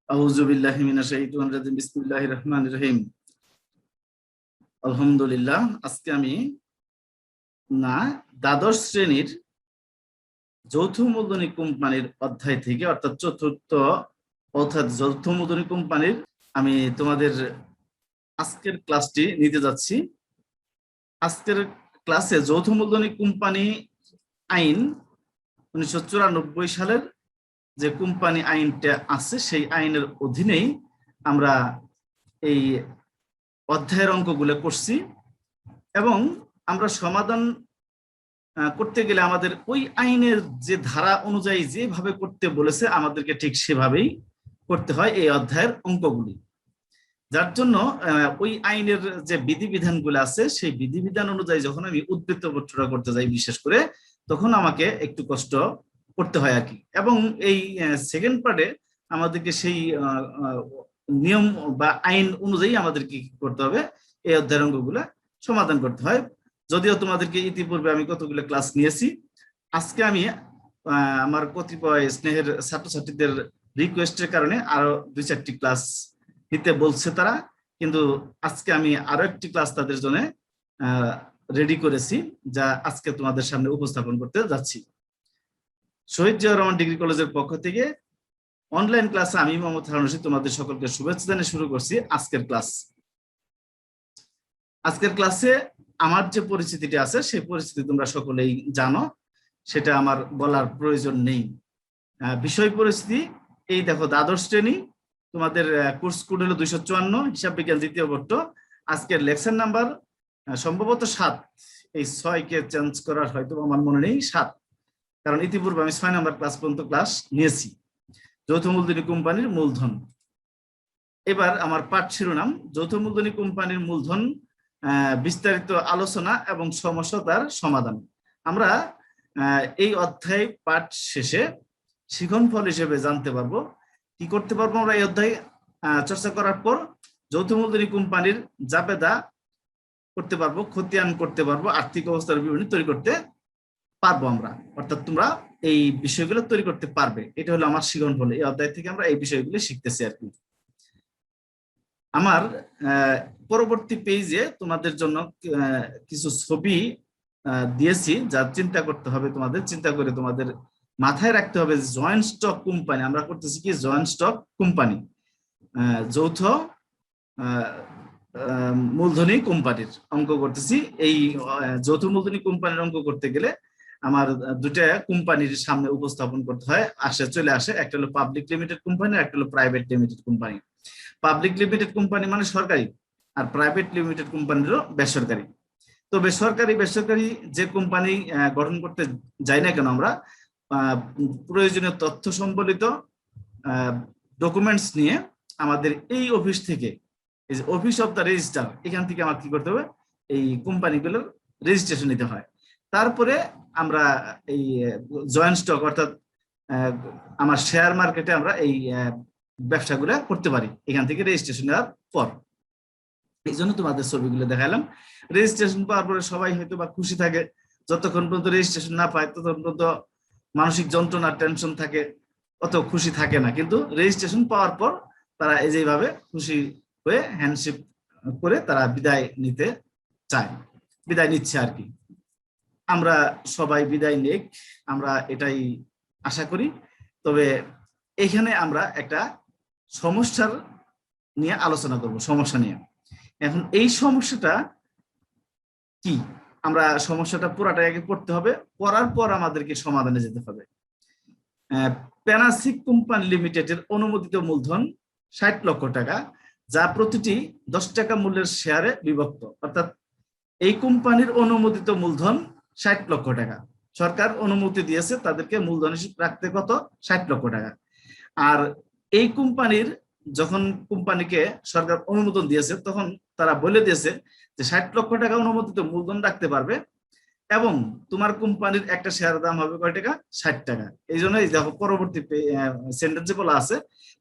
আউযু বিল্লাহি মিনাশ শাইতানির রাজিম বিসমিল্লাহির রহমানির রহিম। আলহামদুলিল্লাহ। আজকে আমি দ্বাদশ শ্রেণীর যৌথ মূলধনী কোম্পানির অধ্যায় থেকে অর্থাৎ যৌথ মূলধনী কোম্পানির আমি তোমাদের আজকের ক্লাসটি নিতে যাচ্ছি। আজকের ক্লাসে যৌথ মূলধনী কোম্পানি আইন 1994 সালের যে কোম্পানি আইনটা আছে সেই আইনের অধীনেই আমরা এই অধ্যায়ের অঙ্কগুলো করছি এবং আমরা সমাধান করতে গেলে আমাদের ওই আইনের যে ধারা অনুযায়ী যেভাবে করতে বলেছে আমাদেরকে ঠিক সেভাবেই করতে হয় এই অধ্যায়ের অঙ্কগুলি। যার জন্য ওই আইনের যে বিধিবিধানগুলো আছে সেই বিধিবিধান অনুযায়ী যখন আমি উদ্বৃত্ত পত্রটা করতে যাই বিশেষ করে, তখন আমাকে একটু কষ্ট করতে হয় আর কি। এবং এই সেকেন্ড পার্টে আমাদেরকে সেই নিয়ম বা আইন অনুযায়ী আমাদেরকে কি করতে হবে, এই অধ্যায়ের অঙ্কগুলো সমাধান করতে হয়। যদিও তোমাদেরকে ইতিপূর্বে আমি কতগুলো ক্লাস নিয়েছি, আজকে আমি আমার কতিপয় স্নেহের ছাত্রছাত্রীদের রিকোয়েস্টের কারণে আরো 2-4টি ক্লাস নিতে বলছে তারা, কিন্তু আজকে আমি আরো একটি ক্লাস তাদের জন্য রেডি করেছি, যা আজকে তোমাদের সামনে উপস্থাপন করতে যাচ্ছি। শহীদ জিয়াউর রহমান ডিগ্রি কলেজের পক্ষ থেকে অনলাইন ক্লাসে আমি মোহাম্মদ হারুন রশিদ তোমাদের সকলকে শুভেচ্ছা জানিয়ে শুরু করছি আজকের ক্লাস। আজকের ক্লাসে আমার যে পরিস্থিতিটি আছে সেই পরিস্থিতি তোমরা সকলেই জানো, সেটা আমার বলার প্রয়োজন নেই। বিষয় পরিস্থিতি এই দেখো, দ্বাদশ শ্রেণী, তোমাদের কোর্স কোড হলো 254, হিসাব বিজ্ঞান দ্বিতীয় পত্র। আজকের লেকচার নাম্বার সম্ভবত 7, এই 6কে চেঞ্জ করার হয়তো আমার মনে নেই, 7, কারণ ইতিপূর্বে আমি 6 নাম্বার ক্লাস পর্যন্ত ক্লাস নিয়েছি। যৌথ মূলধনী কোম্পানির মূলধন। এবার আমার পাঠ শিরোনাম যৌথ মূলধনী কোম্পানির মূলধন, বিস্তারিত আলোচনা এবং সমস্যার সমাধান। আমরা এই অধ্যায় পাঠ শেষে শিক্ষণফল হিসেবে জানতে পারবো, কি করতে পারবো আমরা এই অধ্যায় চর্চা করার পর। যৌথ মূলধনী কোম্পানির জাবেদা করতে পারবো, খতিয়ান করতে পারবো, আর্থিক অবস্থার বিবরণী তৈরি করতে পারবো আমরা, অর্থাৎ তোমরা এই বিষয়গুলো তৈরি করতে পারবে। এটা হলো আমার শিক্ষণফল। এই অধ্যায় থেকে আমরা এই বিষয়গুলো শিখতেছি আর কি। আমার পরবর্তী পেজে তোমাদের জন্য কিছু ছবি দিয়েছি, যা চিন্তা করতে হবে, তোমাদের চিন্তা করে তোমাদের মাথায় রাখতে হবে। জয়েন্ট স্টক কোম্পানি আমরা করতেছি কি, জয়েন্ট স্টক কোম্পানি, যৌথ মূলধনী কোম্পানির অঙ্ক করতেছি। এই যৌথ মূলধনী কোম্পানির অঙ্ক করতে গেলে আমার দুটা কোম্পানির সামনে উপস্থাপন করতে হয়, চলে আসে। একটা হলো পাবলিক লিমিটেড কোম্পানি, একটা হলো private limited company. Public limited company মানে সরকারি, আর প্রাইভেট লিমিটেড কোম্পানি হলো বেসরকারি। তো বেসরকারি যে কোম্পানি গঠন করতে যাই না কেন, আমরা প্রয়োজনীয় তথ্য সম্বলিত ডকুমেন্টস নিয়ে আমাদের এই অফিস থেকে, অফিস অফ দ্য রেজিস্ট্রার, এখান থেকে আমার কি করতে হবে, এই কোম্পানিগুলোর রেজিস্ট্রেশন নিতে হয়। তারপরে আমরা এই জয়েন্ট স্টক অর্থাৎ আমার শেয়ার মার্কেটে আমরা এই ব্যবসাগুলো করতে পারি এখান থেকে রেজিস্ট্রেশন নেওয়ার পর। এই জন্য তোমাদের ছবিগুলো দেখালাম। রেজিস্ট্রেশন পাওয়ার পরে সবাই হয়তো বা খুশি থাকে, যতক্ষণ পর্যন্ত রেজিস্ট্রেশন না পায় ততক্ষণ পর্যন্ত মানসিক যন্ত্রণা, টেনশন থাকে, অত খুশি থাকে না। কিন্তু রেজিস্ট্রেশন পাওয়ার পর তারা এই যেভাবে খুশি হয়ে হ্যান্ডশেক করে তারা বিদায় নিতে চায়, বিদায় নিচ্ছে আর কি। আমরা সবাই বিদায় নিক, আমরা এটাই আশা করি। তবে এখানে আমরা একটা সমস্যার নিয়ে আলোচনা করব, সমস্যা নিয়ে। এখন এই সমস্যাটা কি, আমরা সমস্যাটা পুরাটা আগে পড়তে হবে, পড়ার পর আমাদেরকে সমাধানে যেতে হবে। প্যানাসিক কোম্পানি লিমিটেডের অনুমোদিত মূলধন 60 লক্ষ টাকা, যা প্রতিটি 10 টাকা মূল্যের শেয়ারে বিভক্ত। অর্থাৎ এই কোম্পানির অনুমোদিত মূলধন 60 লক্ষ টাকা, সরকার অনুমতি দিয়েছে তাদেরকে মূলধন রাখতে কত, 60 লক্ষ টাকা। আর এই কোম্পানির যখন কোম্পানিকে সরকার অনুমোদন দিয়েছে তখন তারা বলে দিয়েছে যে 60 লক্ষ টাকা অনুমোদিত মূলধন রাখতে পারবে এবং তোমার কোম্পানির একটা শেয়ারের দাম হবে কয় টাকা, 60 টাকা। এই জন্য দেখো পরবর্তী সেন্টেন্সে বলা আছে,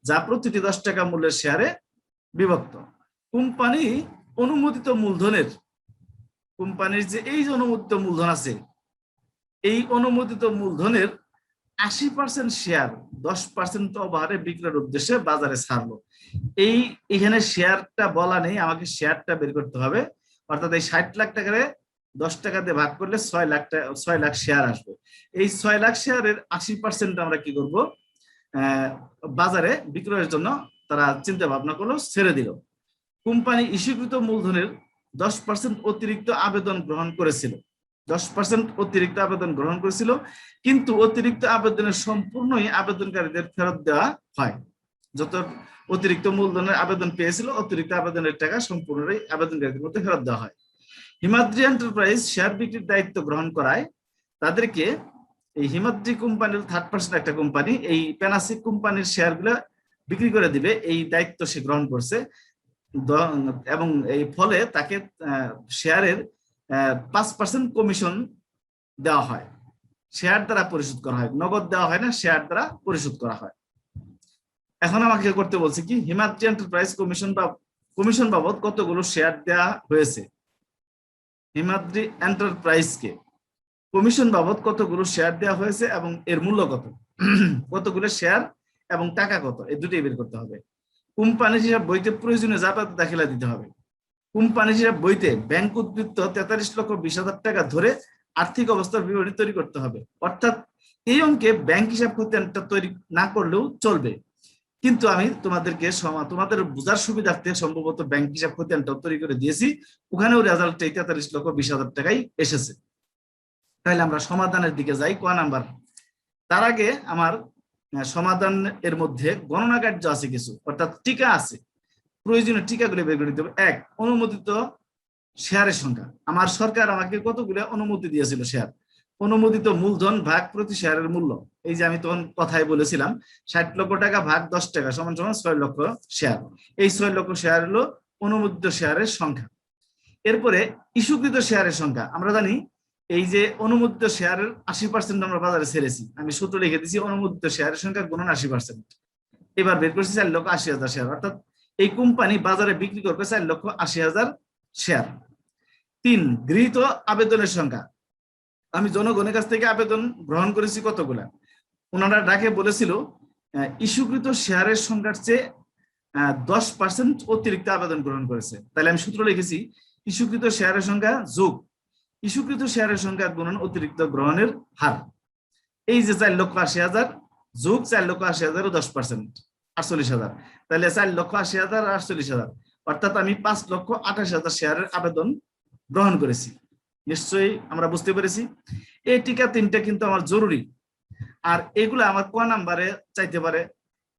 যা প্রতিটি 10 টাকা মূল্যের শেয়ারে বিভক্ত। কোম্পানি অনুমোদিত মূলধনের, কোম্পানির যে এই যে অনুমোদিত মূলধন আছে, এই অনুমোদিত মূলধনের 80% শেয়ার 10% অবহারে বিক্রয়ের উদ্দেশ্যে বাজারে ছাড়লো। এখানে শেয়ারটা বলা নেই, আমাকে শেয়ারটা বের করতে হবে। অর্থাৎ এই 60 লাখ টাকারে 10 টাকা দিয়ে ভাগ করলে 6 লাখ শেয়ার আসবে। এই 6 লাখ শেয়ারের 80% আমরা কি করব, বাজারে বিক্রয়ের জন্য তারা চিন্তা ভাবনা করলো, ছেড়ে দিল। কোম্পানি ইস্যুকৃত মূলধনের 10% অতিরিক্ত আবেদন গ্রহণ করেছিল, 10% অতিরিক্ত আবেদন গ্রহণ করেছিল, কিন্তু অতিরিক্ত আবেদনের সম্পূর্ণই আবেদনকারীদের ফেরত দেওয়া হয়। যত অতিরিক্ত মূলধনের আবেদন পেয়েছিল, অতিরিক্ত আবেদনের টাকা সম্পূর্ণই আবেদনকারীদের মধ্যে ফেরত দেওয়া হয়। হিমাদ্রি এন্টারপ্রাইজ শেয়ার বিক্রির দায়িত্ব গ্রহণ করায় তাদেরকে, এই হিমাদ্রি কোম্পানির 3rd-পার্সন একটা কোম্পানি এই প্যানাসিক কোম্পানির শেয়ারগুলো বিক্রি করে দিবে, এই দায়িত্ব সে গ্রহণ করছে। এবং এই ফলে তাকে শেয়ারের 5% কমিশন দেওয়া হয়, শেয়ার দ্বারা পরিশোধ করা হয়, নগদ দেওয়া হয় না, শেয়ার দ্বারা পরিশোধ করা হয়। এখন আমাকে করতে বলছে কি, হিমাদ্রি এন্টারপ্রাইজ কমিশন বাবদ কতগুলো শেয়ার দেওয়া হয়েছে। হিমাদ্রি এন্টারপ্রাইজকে কমিশন বাবদ কতগুলো শেয়ার দেওয়া হয়েছে এবং এর মূল্য কত, কতগুলো শেয়ার এবং টাকা কত, এই দুটোই বের করতে হবে। কোম্পানির হিসাব বইতে প্রয়োজনীয় যাতায়াত দাখিলা দিতে হবে। কোম্পানির হিসাব বইতে ব্যাংক উদ্বৃত্ত 43,20,000 টাকা ধরে আর্থিক অবস্থার বিবরণী তৈরি করতে হবে। অর্থাৎ এই অঙ্কে ব্যাংক হিসাব খতিয়ানটা তৈরি না করলেও চলবে, কিন্তু আমি তোমাদেরকে তোমাদের বোঝার সুবিধার্থে সম্ভবত ব্যাংক হিসাব খতিয়ানটাও তৈরি করে দিয়েছি, ওখানেও রেজাল্ট 43,20,000 টাকাই এসেছে। তাহলে আমরা সমাধানের দিকে যাই। ক নাম্বার, তার আগে আমার সমাধান এর মধ্যে গণনা কার্য আছে কিছু, অর্থাৎ টিকা আছে, প্রয়োজনীয় টিকাগুলো বের করে দিতে হবে। 1, অনুমোদিত শেয়ারের সংখ্যা। আমার সরকার আমাকে কতগুলো অনুমতি দিয়েছিল শেয়ার, অনুমোদিত মূলধন ভাগ প্রতি শেয়ারের মূল্য, এই যে আমি তখন কথাই বলেছিলাম 60 লক্ষ টাকা ভাগ 10 টাকা সমান সমান 6 লক্ষ শেয়ার। এই 6 লক্ষ শেয়ার হলো অনুমোদিত শেয়ারের সংখ্যা। এরপরে ইস্যুকৃত শেয়ারের সংখ্যা। আমরা জানি এই যে অনুমোদিত শেয়ারের 80% আমরা বাজারে ছেড়েছি, আমি সূত্র লিখে দিচ্ছি, অনুমোদিত শেয়ারের সংখ্যা গুণন 80%। এবার বের করছি 4,80,000 শেয়ার, অর্থাৎ এই কোম্পানি বাজারে বিক্রি করবে 4,80,000 শেয়ার। 3, গৃহীত আবেদনের সংখ্যা। আমি জনগণের কাছ থেকে আবেদন গ্রহণ করেছি কতগুলা, ওনারা ডাকে বলেছিল ইস্যুকৃত শেয়ারের সংখ্যার চেয়ে 10% অতিরিক্ত আবেদন গ্রহণ করেছে। তাহলে আমি সূত্র লিখেছি, ইস্যুকৃত শেয়ারের সংখ্যা যোগ ইস্যুকৃত শেয়ারের সংখ্যা গুণন অতিরিক্ত গ্রহণের হার। এই যে 4,80,000 যোগ 4,80,000 ও 10%, 48,000। তাহলে 4,80,000 আর 48,000, অর্থাৎ আমি 5,28,000 শেয়ারের আবেদন গ্রহণ করেছি। নিশ্চয়ই আমরা বুঝতে পেরেছি। এই টিকা 3টা কিন্তু আমার জরুরি, আর এগুলো আমার ক নাম্বারে চাইতে পারে।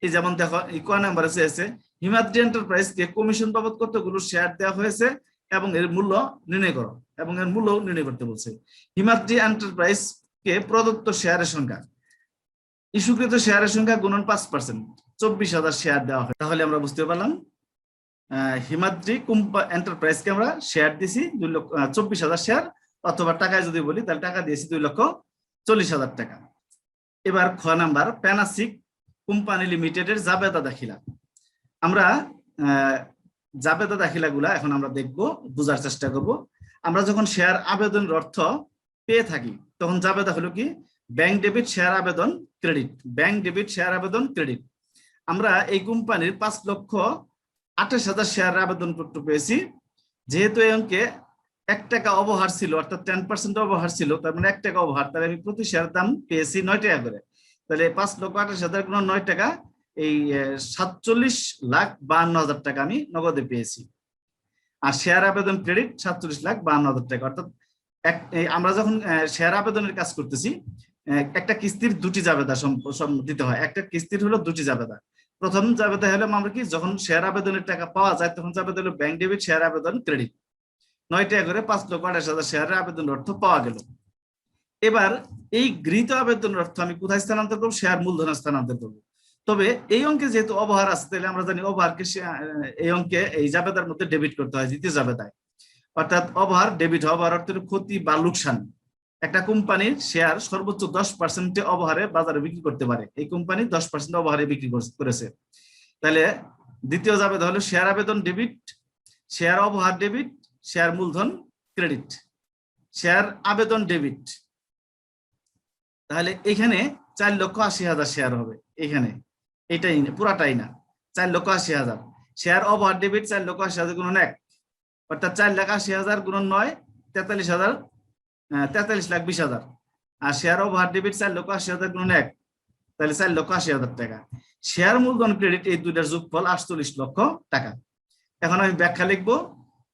এই যেমন দেখো, এই ক নাম্বারে চেয়েছে হিমাদ্রি এন্টারপ্রাইজকে কমিশন বাবদ কতগুলো শেয়ার দেওয়া হয়েছে এবং এর মূল্য নির্ণয় করো, এবং এর মূল্য নির্ণয় করতে বলছে। হিমাদ্রি এন্টারপ্রাইজ কে প্রদত্ত শেয়ারের সংখ্যা, ইস্যুকৃত শেয়ারের সংখ্যা গুণন 5%, 24,000 শেয়ার দেওয়া হয়। তাহলে আমরা বুঝতে পারলাম হিমাদ্রি এন্টারপ্রাইজকে আমরা শেয়ার দিয়েছি 24,000 শেয়ার, অথবা টাকায় যদি বলি তাহলে টাকা দিয়েছি 2,40,000 টাকা। এবার খ নাম্বার, প্যানাসিক কোম্পানি লিমিটেডের জাবেদা দাখিলা। আমরা জাবেদা দাখিলাগুলা এখন আমরা দেখব, বোঝার চেষ্টা করব। আমরা যখন শেয়ার আবেদনের অর্থ পেয়ে থাকি তখন জাবেদা হলো কি, ব্যাংক ডেবিট শেয়ার আবেদন ক্রেডিট, ব্যাংক ডেবিট শেয়ার আবেদন ক্রেডিট। আমরা এই কোম্পানির 5,28,000 শেয়ার আবেদন পত্র পেয়েছি। যেহেতু এই অঙ্কে 1 টাকা অবহার ছিল, অর্থাৎ 10% অবহার ছিল, তার মানে 1 টাকা অবহার, তাহলে আমি প্রতি শেয়ার দাম পেয়েছি 9 টাকা করে। তাহলে 5,28,000 গুণ 9 টাকা, এই 47,52,000 টাকা আমি নগদে পেয়েছি। আর শেয়ার আবেদন ক্রেডিট 47,52,000 টাকা। অর্থাৎ আমরা যখন শেয়ার আবেদনের কাজ করতেছি, একটা কিস্তির 2টি জাবেদা দিতে হয়। একটা কিস্তির হলো 2টি জাবেদা। প্রথম জাবেদা হলো আমরা কি, যখন শেয়ার আবেদনের টাকা পাওয়া যায় তখন জাবেদা হলো ব্যাংক ডেবিট শেয়ার আবেদন ক্রেডিট, 9 টাকা করে 5,28,000 শেয়ারের আবেদনের অর্থ পাওয়া গেল। এবার এই গৃহীত আবেদনের অর্থ আমি কোথায় স্থানান্তর করবো, শেয়ার মূলধনে স্থানান্তর করবো। তবে এই অঙ্কে যেহেতু অবহার আছে, তাহলে আমরা জানি অবহারকে এই অঙ্কে এই জাবেদার মধ্যে ডেবিট করতে হয় দ্বিতীয় জাবেদায়। অর্থাৎ অবহার ডেবিট হওয়ার অর্থ ক্ষতি বা লোকসান। একটা কোম্পানির শেয়ার সর্বোচ্চ 10% অবহারে বাজারে বিক্রি করতে পারে, এই কোম্পানি 10% অবহারে বিক্রি করেছে। তাহলে দ্বিতীয় জাবেদা হলো শেয়ার আবেদন ডেবিট, শেয়ার অবহার ডেবিট, শেয়ার মূলধন ক্রেডিট, শেয়ার আবেদন ডেবিট। তাহলে এখানে 4,80,000 শেয়ার হবে এখানে, এটাই পুরাটাই না, 4,80,000 শেয়ার ওভার ডেবিট 4,80,000 গুণন 1, অর্থাৎ 4,80,000 গুণন 9, 43,000, 43,20,000। আর শেয়ার ওভার ডেবিট 4,80,000 গুণন 1, তাহলে 4,80,000 টাকা। শেয়ার মূলধন ক্রেডিট এই দুইটার যোগফল 48 লক্ষ টাকা। এখন আমি ব্যাখ্যা লিখবো,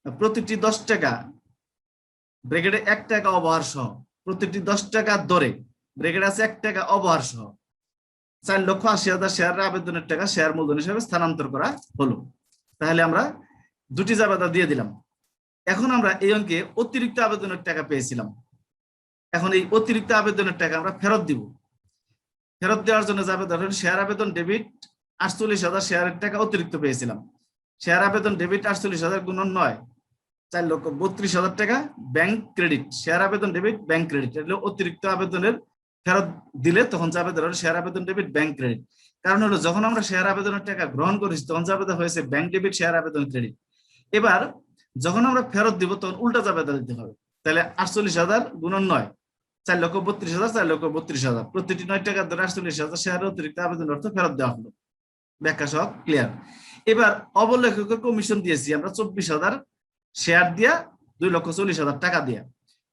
প্রতিটি 10 টাকা ব্র্যাকেটে 1 টাকা অবহার সহ, প্রতিটি 10 টাকার দরে ব্র্যাকেট আছে 1 টাকা অবহার সহ 4,80,000 শেয়ার আবেদনের টাকা শেয়ার মূলধন হিসেবে স্থানান্তর করা হলো। তাহলে আমরা দুটি জাবেদা দিয়ে দিলাম। এখন আমরা এই অঙ্কে অতিরিক্ত আবেদনের টাকা পেয়েছিলাম, এখন এই অতিরিক্ত আবেদনের টাকা আমরা ফেরত দিব। ফেরত দেওয়ার জন্য জাবেদা হলো শেয়ার আবেদন ডেবিট 48,000 শেয়ারের টাকা অতিরিক্ত পেয়েছিলাম। শেয়ার আবেদন ডেবিট 48,000 গুণন 9, 4,32,000 টাকা ব্যাংক ক্রেডিট। শেয়ার আবেদন ডেবিট ব্যাংক ক্রেডিট, এগুলো অতিরিক্ত আবেদনের ফেরত দিলে তখন জাবেদা হলো শেয়ার আবেদন ডেবিট ব্যাংক ক্রেডিট। কারণ হলো যখন আমরা শেয়ার আবেদনের টাকা গ্রহণ করেছি তখন জাবেদা হয়েছে ব্যাংক ডেবিট শেয়ার আবেদন ক্রেডিট। এবার যখন আমরা ফেরত দিব তখন উল্টা জাবেদা দিতে হবে। তাহলে 48,000 গুণন 9, 4,32,000, 4,32,000, প্রতিটি 9 টাকার দরে 48,000 শেয়ারের অতিরিক্ত আবেদন অর্থ ফেরত দেওয়া হলো। ব্যাখ্যা সব ক্লিয়ার। এবার অবলেখকের কমিশন দিয়েছি আমরা 24,000 শেয়ার দিয়া 2,40,000 টাকা দিয়া।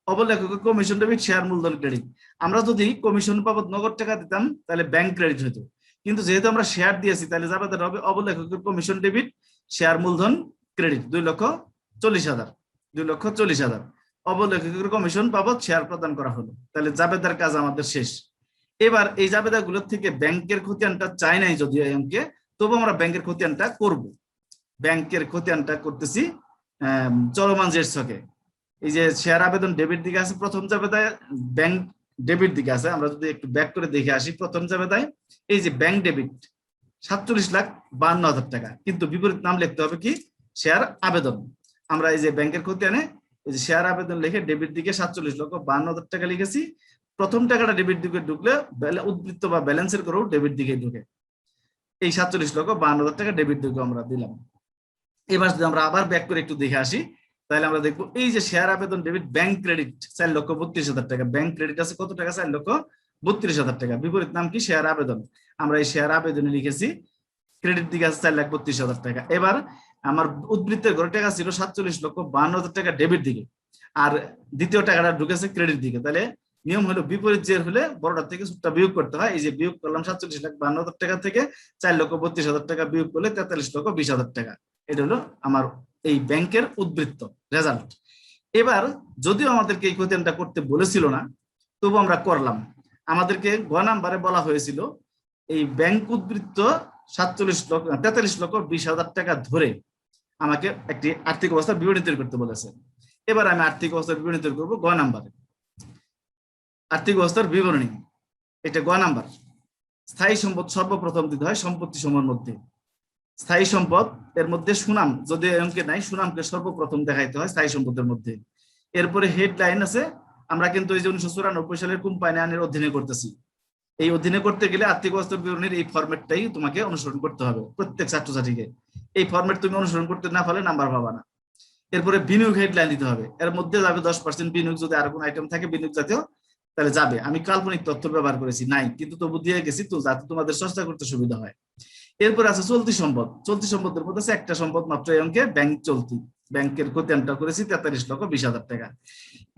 অবলেখকের কমিশন ডেবিট শেয়ার মূলধন ক্রেডিট। আমরা যদি কমিশন বাবদ নগদ টাকা দিতাম তাহলে ব্যাংক ক্রেডিট হতো, কিন্তু যেহেতু আমরা শেয়ার দিয়েছি তাহলে জাবেদাটা হবে অবলেখকের কমিশন ডেবিট শেয়ার মূলধন ক্রেডিট 2,40,000, 2,40,000 অবলেখকের কমিশন বাবদ শেয়ার প্রদান করা হলো। তাহলে জাবেদার কাজ আমাদের শেষ। এবার এই জাবেদাগুলোর থেকে ব্যাংকের খতিয়ানটা চাই নাই যদিও এই অঙ্কে, তবু আমরা ব্যাংকের খতিয়ানটা করব। ব্যাংকের খতিয়ানটা করতেছি চলমান জের ছকে। এই যে শেয়ার আবেদন ডেবিট দিকে আছে প্রথম জাবেদায়, ব্যাংক ডেবিট দিকে আছে। আমরা যদি একটু ব্যাক করে দেখে আসি, প্রথম জাবেদায় এই যে ব্যাংক ডেবিট 47,52,000 টাকা, কিন্তু বিপরীত নাম লিখতে হবে কি শেয়ার আবেদন। আমরা এই যে ব্যাংকের খতিয়ানে এই যে শেয়ার আবেদন লিখে ডেবিট দিকে 47,52,000 টাকা লিখেছি। প্রথম টাকাটা ডেবিট দিকে ঢুকলে উদ্বৃত্ত বা ব্যালেন্সের করেও ডেবিট দিকে ঢুকে, এই 47,52,000 টাকা ডেবিট দিকে আমরা দিলাম। এবার যদি আমরা আবার ব্যাক করে একটু দেখে আসি তাহলে আমরা দেখবো এই যে শেয়ার আবেদন ডেবিট ব্যাংক ক্রেডিট 4,32,000 টাকা, ব্যাংক ক্রেডিট আছে কত টাকা 4,32,000 টাকা, বিপরীত নাম কি শেয়ার আবেদন। আমরা এই শেয়ার আবেদনে লিখেছি ক্রেডিট দিকে আছে 4,32,000 টাকা। এবার আমার উদ্বৃত্তের ঘরে টাকা ছিল 47,52,000 টাকা ডেবিট দিকে, আর দ্বিতীয় টাকাটা ঢুকেছে ক্রেডিট দিকে। তাহলে নিয়ম হলো বিপরীত জের হলে বড়টা থেকে ছোটটা বিয়োগ করতে হয়। এই যে বিয়োগ করলাম 47,52,000 টাকা থেকে 4,32,000 টাকা বিয়োগ করলে 43,20,000 টাকা। এটা হলো আমার এই ব্যাংকের উদ্বৃত্ত রেজাল্ট। এবার যদিও আমাদেরকে এই খতিয়ানটা করতে বলেছিল না, তবু আমরা করলাম। আমাদেরকে গ নাম্বারে বলা হয়েছিল এই ব্যাংক উদ্বৃত্ত 43,20,000 টাকা ধরে আমাকে একটি আর্থিক অবস্থার বিবরণী তৈরি করতে বলেছে। এবার আমি আর্থিক অবস্থার বিবরণী তৈরি করবো গ নাম্বারে। আর্থিক অবস্থার বিবরণী, এটা গ নাম্বার। স্থায়ী সম্পদ সর্বপ্রথম দিতে হয় সম্পত্তি সমূহের মধ্যে। স্থায়ী সম্পদ এর মধ্যে সুনাম, যদি অঙ্কে নাই, সুনামকে সর্বপ্রথম দেখাইতে হয় স্থায়ী সম্পদের মধ্যে। এরপরে হেডলাইন আছে। আমরা কিন্তু এই যে 1994 সালের কোম্পানি আইনের অধীনে করতেছি। এই অধীনে করতে গেলে আর্থিক অবস্থার বিবরণীর এই ফরম্যাটটাই তোমাকে অনুসরণ করতে হবে প্রত্যেক ছাত্রছাত্রীকে। এই ফরম্যাট তুমি অনুসরণ করতে না পারলে নাম্বার পাবা না। এরপরে বিনিয়োগ হেডলাইন দিতে হবে, এর মধ্যে যাবে 10% বিনিয়োগ, যদি আর কোনো আইটেম থাকে বিনিয়োগ জাতীয় তাহলে যাবে। আমি কাল্পনিক তথ্য ব্যবহার করেছি নাই, কিন্তু তবু দিয়ে গেছি তো যাতে তোমাদের চর্চা করতে সুবিধা হয়। এরপর আছে চলতি সম্পদ। চলতি সম্পদের মধ্যে আছে একটা সম্পদ মাত্র এই অঙ্কে, ব্যাংক চলতি। ব্যাংকের খতিয়ানটা করেছি 43,20,000 টাকা।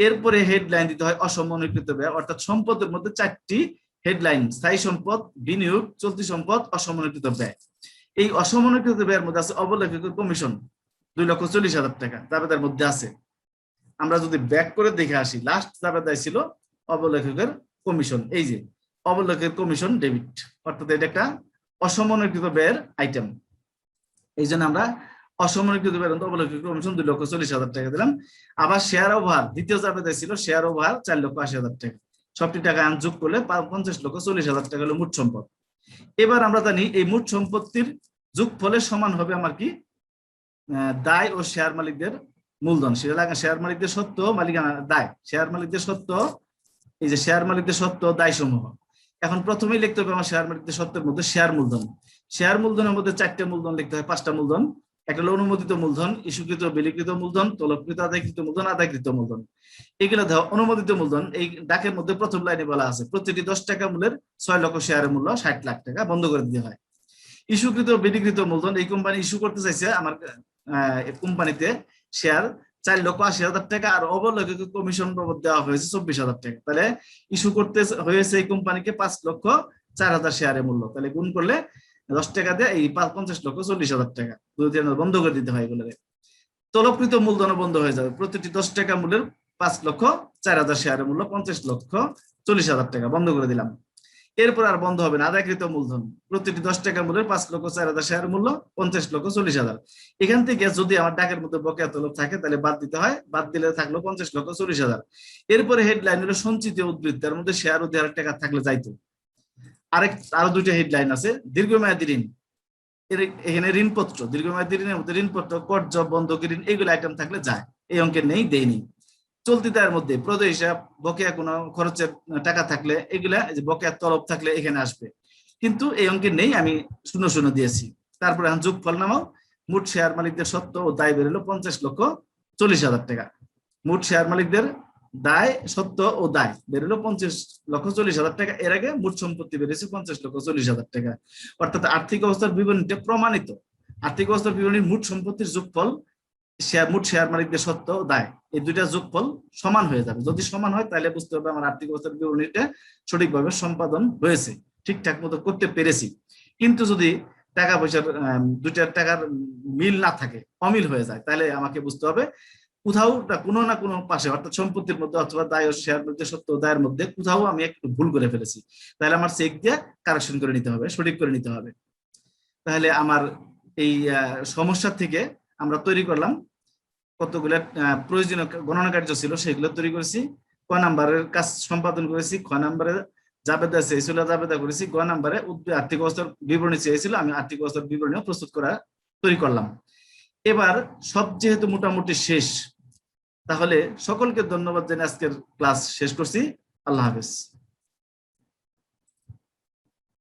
এরপরে হেডলাইন দিতে হয় অসমন্বিত ব্যয়, অর্থাৎ সম্পদের মধ্যে 4টি হেডলাইন: স্থায়ী সম্পদ, বিনিয়োগ, চলতি সম্পদ, অসমন্বিত ব্যয়। এই অসমন্বিত ব্যয়ের মধ্যে আছে অবলেখকের কমিশন 2,40,000 টাকা জাবেদার মধ্যে আছে। আমরা যদি ব্যাক করে দেখে আসি, লাস্ট জাবেদায় ছিল অবলেখকের কমিশন। এই যে অবলেখকের কমিশন ডেবিট, অর্থাৎ এটা একটা অসমন্বিত ব্যয়ের আইটেম। এই জন্য আমরা অসমন্বিত ব্যয়ের অবলেখকের কমিশন 2,40,000 টাকা দিলাম। আবার শেয়ার ওভার দ্বিতীয় জাবেদায় ছিল শেয়ার ওভার 4,80,000 টাকা। সবটি টাকা যোগ করলে 50,40,000 টাকা হলো মোট সম্পদ। এবার আমরা জানি এই মোট সম্পত্তির যোগফলের সমান হবে আমার কি দায় ও শেয়ার মালিকদের মূলধন। সেটা শেয়ার মালিকদের সত্ত্ব, মালিকানা দায়, শেয়ার মালিকদের সত্ত্ব, এই যে শেয়ার মালিকদের সত্ত্ব দায় সমূহ। এখন প্রথমেই লিখতে হবে আমার শেয়ার মালিকদের সত্ত্বের মধ্যে শেয়ার মূলধন। শেয়ার মূলধনের মধ্যে 4টে মূলধন লিখতে হয়, 5টা মূলধন। একটা হলো অনুমোদিত মূলধন, ইস্যুকৃত বিলিকৃত মূলধন, তলবকৃত আদায়কৃত মূলধন, আদায়কৃত মূলধন। এগুলো ধর অনুমোদিত মূলধন, এই ডাকের মধ্যে প্রথম লাইনে বলা আছে প্রতিটি 10 টাকা মূল্যের 6 লক্ষ শেয়ারের মূল্য 60 লাখ টাকা বন্ধ করে দিতে হয়। ইস্যুকৃত বিলিকৃত মূলধন, এই কোম্পানি ইস্যু করতে চাইছে আমার কোম্পানিতে শেয়ার 4,80,000 টাকা, আর অবলেখিত কমিশন বাবদ দেওয়া হয়েছে 24,000 টাকা। তাহলে ইস্যু করতে হয়েছে এই কোম্পানিকে 5,04,000 শেয়ারের মূল্য, তাহলে গুণ করলে 10 টাকা দিয়ে এই 50,40,000 টাকা বন্ধ করে দিতে হয় এগুলো। তলবকৃত মূলধন বন্ধ হয়ে যাবে, প্রতিটি 10 টাকা মূল্যের 5,04,000 শেয়ারের মূল্য 50,40,000 টাকা বন্ধ করে দিলাম। এরপর আর বন্ধ হবে না। আদায়কৃত মূলধন, প্রতিটি 10 টাকা মূল্যের 5,04,000 শেয়ারের মূল্য 50,40,000। এখান থেকে যদি আমার ডাকের মধ্যে বকেয়া তলব থাকে তাহলে বাদ দিতে হয়, বাদ দিলে থাকলো 50,40,000। এরপরে হেডলাইন হলো সঞ্চিত উদ্বৃত্ত, তার মধ্যে শেয়ার ও 2,000 টাকা থাকলে যাইতো। আরো দুইটা হেডলাইন আছে। দীর্ঘমেয়াদী ঋণ, এখানে ঋণপত্র, দীর্ঘমেয়াদী ঋণের মধ্যে ঋণপত্র, কর্জ, বন্ধকি ঋণ, এইগুলো আইটেম থাকলে যায়, এই অঙ্কে নেই, দেয়নি। চলতি দায়ের মধ্যে প্রদেয় হিসাব, বকেয়া কোনো খরচের টাকা থাকলে এগুলা, যে বকেয়া তলব থাকলে এখানে আসবে, কিন্তু এই অঙ্কে নেই, আমি 0 দিয়েছি। তারপরে এখন যোগফল নামাও, মোট শেয়ার মালিকদের সত্ত্ব ও দায় বেরোলো 50,40,000 টাকা। মোট শেয়ার মালিকদের দায়, সত্ত্ব ও দায় বেরোলো 50,40,000 টাকা। এর আগে মোট সম্পত্তি বেড়েছে 50,40,000 টাকা। অর্থাৎ আর্থিক অবস্থার বিবরণীতে প্রমাণিত আর্থিক অবস্থার বিবরণীর মোট সম্পত্তির যোগফল, মোট শেয়ার মালিকদের সত্ত্ব ও দায়, এই দুইটা যোগফল সমান হয়ে যাবে। যদি সমান হয় তাহলে বুঝতে হবে আমার আর্থিক অবস্থার বিবরণীটা সঠিকভাবে সম্পাদন হয়েছে, ঠিকঠাক মতো করতে পেরেছি। কিন্তু যদি টাকা পয়সার দুইটার টাকার মিল না থাকে, অমিল হয়ে যায়, তাহলে আমাকে বুঝতে হবে কোথাও কোনো না কোনো পাশে, অর্থাৎ সম্পত্তির মধ্যে অথবা দায় ও শেয়ার মালিকদের সত্ত্ব ও দায়ের মধ্যে কোথাও আমি একটু ভুল করে ফেলেছি, তাহলে আমার চেক দিয়ে কারেকশন করে নিতে হবে, সঠিক করে নিতে হবে। তাহলে আমার এই সমস্যা থেকে আমরা তৈরি করলাম কতগুলো প্রয়োজনীয় গণনা কার্য ছিল, সেগুলো তৈরি করেছি। ক নাম্বারের কাজ সম্পাদন করেছি, খ নাম্বারে জাবেদা চেয়েছিল, জাবেদা করেছি, গ নাম্বারে আর্থিক অবস্থার বিবরণী চেয়েছিল, আমি আর্থিক অবস্থার বিবরণীও প্রস্তুত করা তৈরি করলাম। এবার সব যেহেতু মোটামুটি শেষ, তাহলে সকলকে ধন্যবাদ জানিয়ে আজকের ক্লাস শেষ করছি। আল্লাহ হাফেজ।